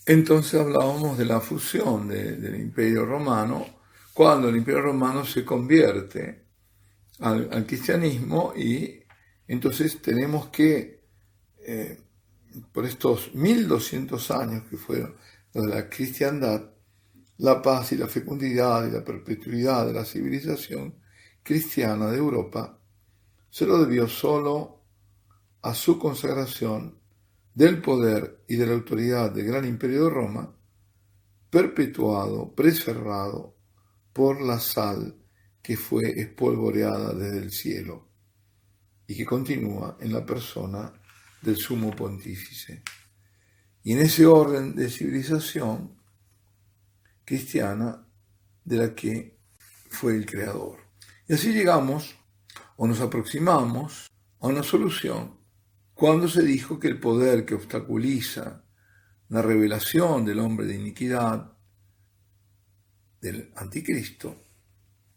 Entonces hablábamos de la fusión del Imperio Romano, cuando el Imperio Romano se convierte al cristianismo, y entonces tenemos que, por estos 1200 años que fueron los de la cristiandad, la paz y la fecundidad y la perpetuidad de la civilización cristiana de Europa se lo debió solo a su consagración del poder y de la autoridad del gran imperio de Roma, perpetuado, preservado por la sal que fue espolvoreada desde el cielo y que continúa en la persona del sumo pontífice. Y en ese orden de civilización cristiana de la que fue el creador. Y así llegamos, o nos aproximamos, a una solución cuando se dijo que el poder que obstaculiza la revelación del hombre de iniquidad, del anticristo,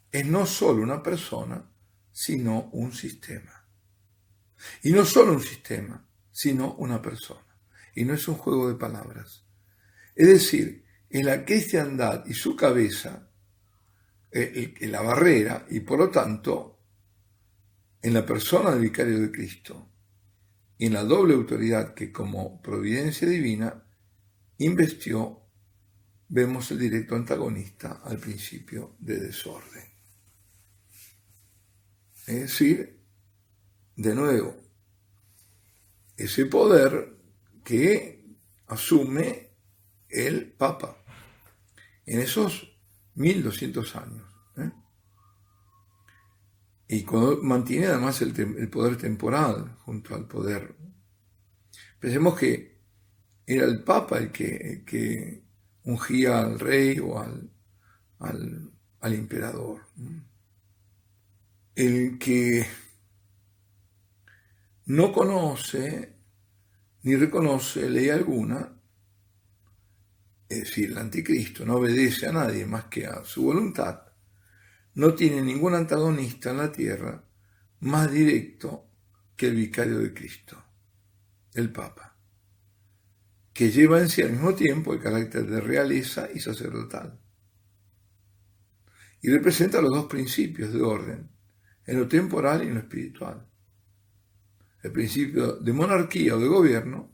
es no solo una persona, sino un sistema. Y no solo un sistema, sino una persona. Y no es un juego de palabras. Es decir, en la cristiandad y su cabeza, en la barrera, y por lo tanto, en la persona del vicario de Cristo, y en la doble autoridad que como providencia divina investió, vemos el directo antagonista al principio de desorden. Es decir, de nuevo, ese poder que asume el Papa en esos 1200 años. Y cuando mantiene además el poder temporal junto al poder. Pensemos que era el Papa el que ungía al rey o al emperador. El que no conoce ni reconoce ley alguna, es decir, el anticristo no obedece a nadie más que a su voluntad, no tiene ningún antagonista en la tierra más directo que el vicario de Cristo, el Papa, que lleva en sí al mismo tiempo el carácter de realeza y sacerdotal, y representa los dos principios de orden, en lo temporal y en lo espiritual. El principio de monarquía o de gobierno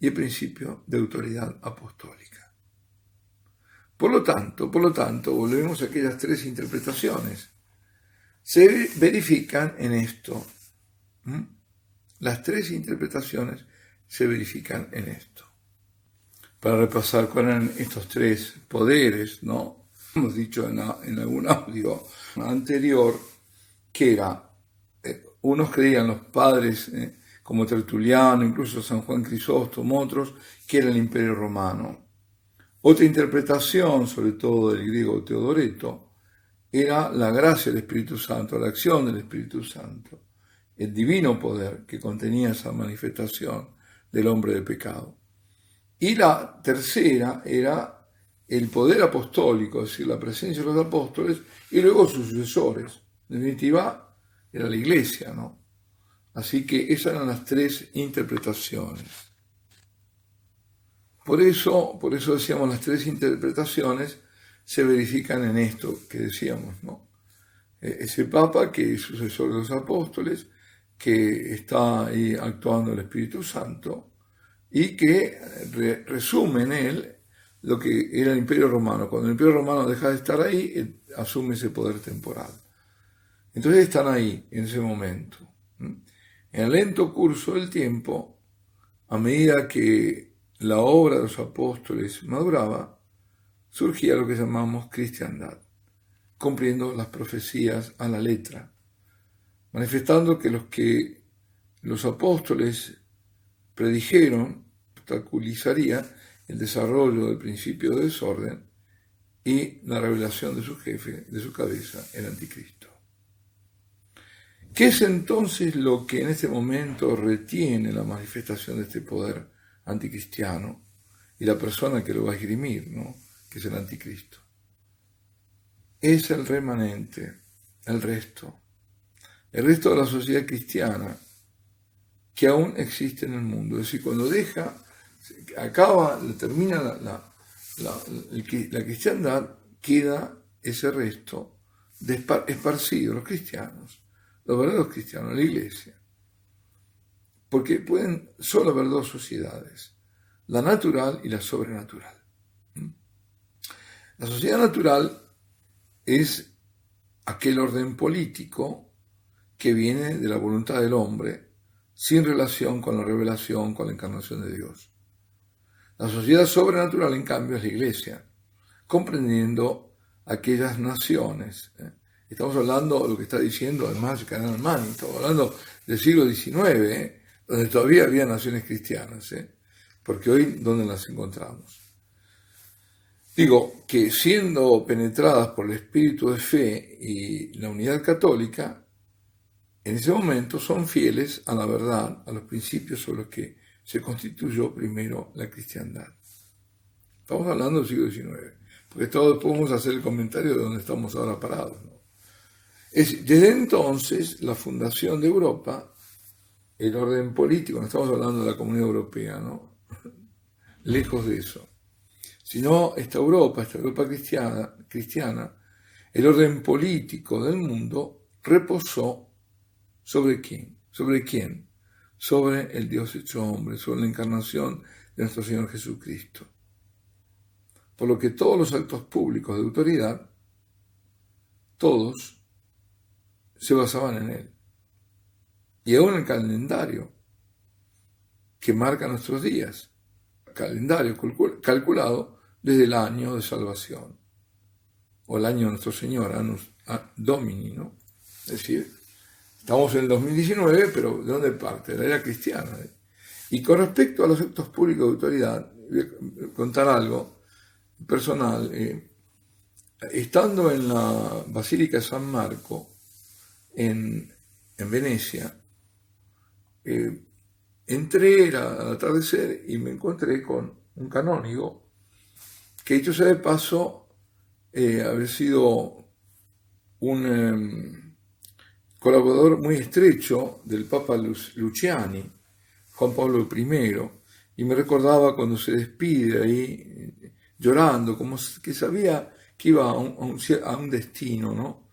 y el principio de autoridad apostólica. Por lo tanto, volvemos a aquellas tres interpretaciones. Se verifican en esto. Las tres interpretaciones se verifican en esto. Para repasar cuáles eran estos tres poderes, ¿no? Hemos dicho en algún audio anterior que era, unos creían los padres, como Tertuliano, incluso San Juan Crisóstomo, otros, que era el Imperio Romano. Otra interpretación, sobre todo del griego Teodoreto, era la gracia del Espíritu Santo, la acción del Espíritu Santo, el divino poder que contenía esa manifestación del hombre de pecado. Y la tercera era el poder apostólico, es decir, la presencia de los apóstoles y luego sus sucesores. En definitiva, era la Iglesia, ¿no? Así que esas eran las tres interpretaciones. Por eso decíamos, las tres interpretaciones se verifican en esto que decíamos, ¿no? Ese Papa que es sucesor de los apóstoles, que está ahí actuando el Espíritu Santo y que resume en él lo que era el Imperio Romano. Cuando el Imperio Romano deja de estar ahí, asume ese poder temporal. Entonces están ahí en ese momento. En el lento curso del tiempo, a medida que la obra de los apóstoles maduraba, surgía lo que llamamos cristiandad, cumpliendo las profecías a la letra, manifestando que los apóstoles predijeron obstaculizaría el desarrollo del principio de desorden y la revelación de su jefe, de su cabeza, el anticristo. ¿Qué es entonces lo que en este momento retiene la manifestación de este poder anticristiano y la persona que lo va a esgrimir, ¿no? Que es el anticristo? Es el remanente, el resto de la sociedad cristiana que aún existe en el mundo. Es decir, cuando deja termina la cristiandad, queda ese resto esparcido, los cristianos, los verdaderos cristianos, la iglesia. Porque pueden solo haber dos sociedades, la natural y la sobrenatural. La sociedad natural es aquel orden político que viene de la voluntad del hombre, sin relación con la revelación, con la encarnación de Dios. La sociedad sobrenatural, en cambio, es la iglesia, comprendiendo aquellas naciones. Estamos hablando de lo que está diciendo además Canal Manning, estamos hablando del siglo XIX, donde todavía había naciones cristianas, porque hoy, ¿dónde las encontramos? Digo que siendo penetradas por el espíritu de fe y la unidad católica, en ese momento son fieles a la verdad, a los principios sobre los que se constituyó primero la cristiandad. Estamos hablando del siglo XIX, porque todos podemos hacer el comentario de donde estamos ahora parados, ¿no? Desde entonces, la fundación de Europa, el orden político, no estamos hablando de la Comunidad Europea, ¿no? Lejos de eso. Sino esta Europa cristiana, el orden político del mundo reposó ¿sobre quién? ¿Sobre quién? Sobre el Dios hecho hombre, sobre la encarnación de nuestro Señor Jesucristo. Por lo que todos los actos públicos de autoridad, todos se basaban en Él. Y aún el calendario que marca nuestros días, calendario calculado desde el año de salvación, o el año de nuestro Señor, Annus Domini, ¿no? Es decir, estamos en el 2019, pero ¿de dónde parte? De la era cristiana. Y con respecto a los actos públicos de autoridad, voy a contar algo personal. Estando en la Basílica de San Marco, en Venecia, entré al atardecer y me encontré con un canónigo que, dicho sea de paso, había sido un colaborador muy estrecho del Papa Luciani, Juan Pablo I, y me recordaba cuando se despide ahí, llorando, como que sabía que iba a un destino, ¿no?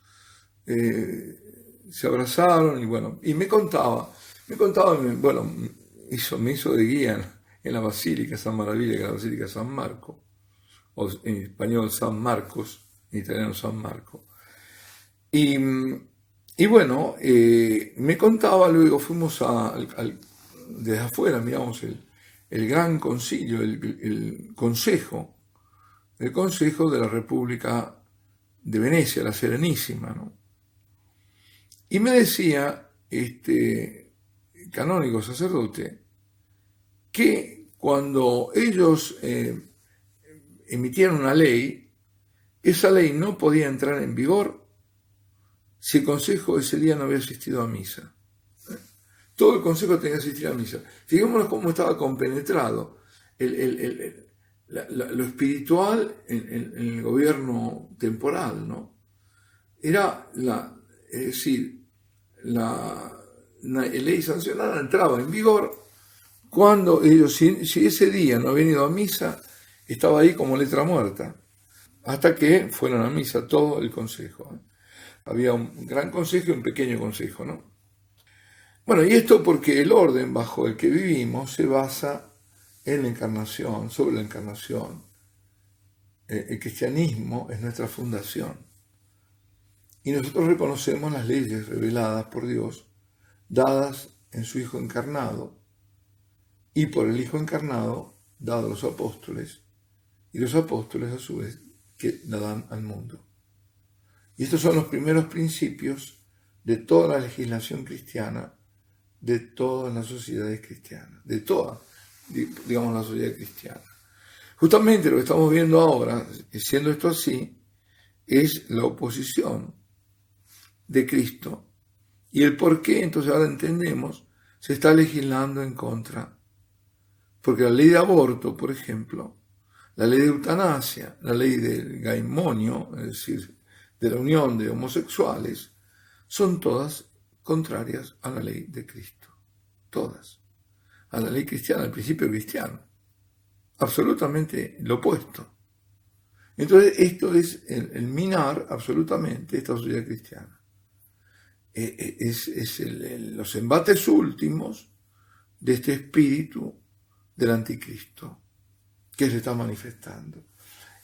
Se abrazaron y me contaba, me hizo de guía en la Basílica San Maravilla, que es la Basílica San Marco, o en español San Marcos, en italiano San Marco. Y me contaba, luego fuimos desde afuera, miramos el gran concilio, el consejo de la República de Venecia, la Serenísima, ¿no? Y me decía este canónigo sacerdote que cuando ellos emitieron una ley, esa ley no podía entrar en vigor si el consejo ese día no había asistido a misa. Todo el consejo tenía que asistir a misa. Fijémonos cómo estaba compenetrado lo espiritual en el gobierno temporal, ¿no? Es decir, la ley sancionada entraba en vigor cuando ellos, si ese día no habían ido a misa, estaba ahí como letra muerta, hasta que fueron a misa todo el consejo. Había un gran consejo y un pequeño consejo, ¿no? Bueno, y esto porque el orden bajo el que vivimos se basa en la encarnación, sobre la encarnación. El cristianismo es nuestra fundación. Y nosotros reconocemos las leyes reveladas por Dios, dadas en su Hijo encarnado, y por el Hijo encarnado, dado a los apóstoles, y los apóstoles a su vez que la dan al mundo. Y estos son los primeros principios de toda la legislación cristiana, de todas las sociedades cristianas, de toda, digamos, la sociedad cristiana. Justamente lo que estamos viendo ahora, siendo esto así, es la oposición de Cristo y el por qué, entonces ahora entendemos, se está legislando en contra. Porque la ley de aborto, por ejemplo, la ley de eutanasia, la ley del gaimonio, es decir, de la unión de homosexuales, son todas contrarias a la ley de Cristo. Todas. A la ley cristiana, al principio cristiano. absolutamente lo opuesto. Entonces esto es el minar absolutamente esta sociedad cristiana. Es los embates últimos de este espíritu del anticristo que se está manifestando.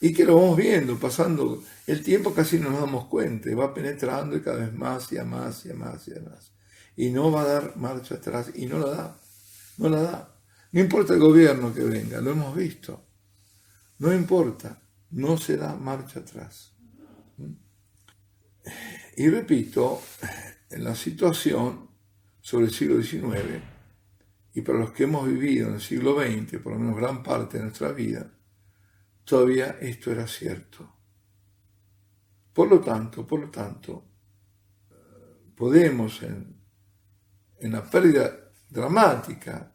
Y que lo vamos viendo, pasando el tiempo casi no nos damos cuenta, va penetrando y cada vez más y a más y a más y a más. Y no va a dar marcha atrás, y no la da, no la da. No importa el gobierno que venga, lo hemos visto. No importa, no se da marcha atrás. Y repito, en la situación sobre el siglo XIX, y para los que hemos vivido en el siglo XX, por lo menos gran parte de nuestra vida, todavía esto era cierto. Por lo tanto, podemos en la pérdida dramática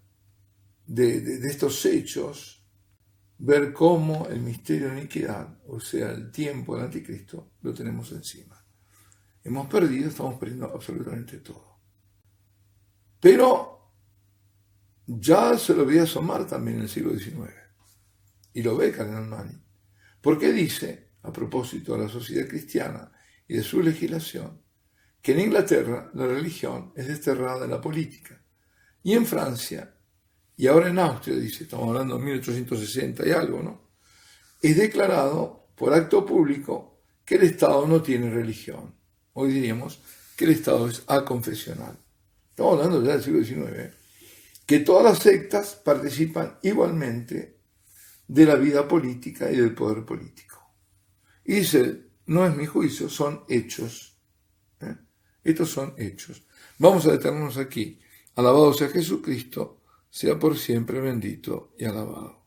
de estos hechos, ver cómo el misterio de la iniquidad, o sea, el tiempo del anticristo, lo tenemos encima. Hemos perdido, estamos perdiendo absolutamente todo. Pero ya se lo veía asomar también en el siglo XIX. Y lo ve el cardenal Manning. Porque dice, a propósito de la sociedad cristiana y de su legislación, que en Inglaterra la religión es desterrada de la política. Y en Francia, y ahora en Austria, dice, estamos hablando de 1860 y algo, ¿no? Es declarado por acto público que el Estado no tiene religión. Hoy diríamos que el Estado es aconfesional. Estamos hablando ya del siglo XIX. Que todas las sectas participan igualmente de la vida política y del poder político. Y dice, no es mi juicio, son hechos. Estos son hechos. Vamos a detenernos aquí. Alabado sea Jesucristo, sea por siempre bendito y alabado.